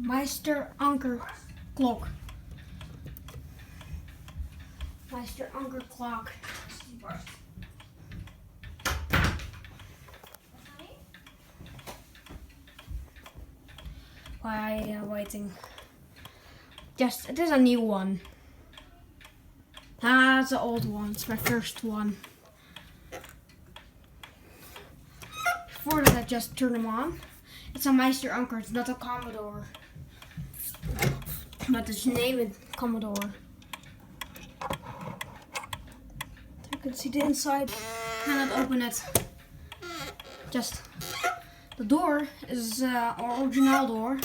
Meister anker clock. Meister anker clock. Why waiting? Just it is a new one. Ah, it's an old one. It's my first one. Before that, I just turn them on. It's a Meister anker. It's not a commodore, but it's named commodore. You can see the inside. Cannot open it. Just the door is our original door.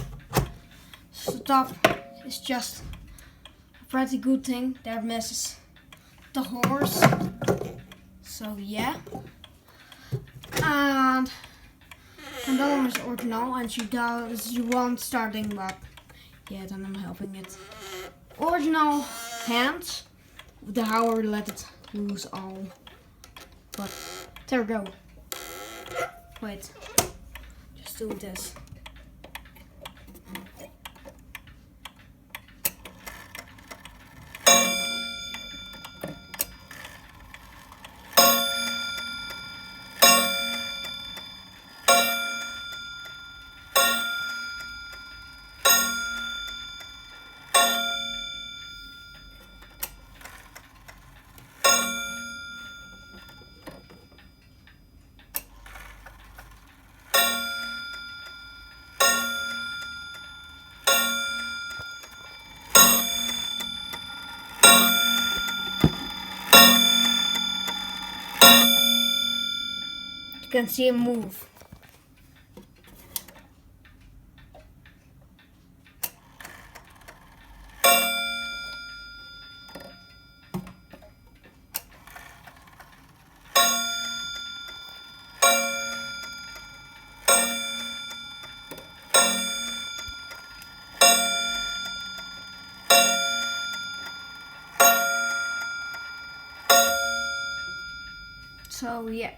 So the top is just a pretty good thing that misses the horse. So yeah. And the other one is original, and she does one starting, but yeah, then I'm helping it. Original hands with the hammer, let it loose all. But there we go. Wait, just do this. You can see him move. So yeah.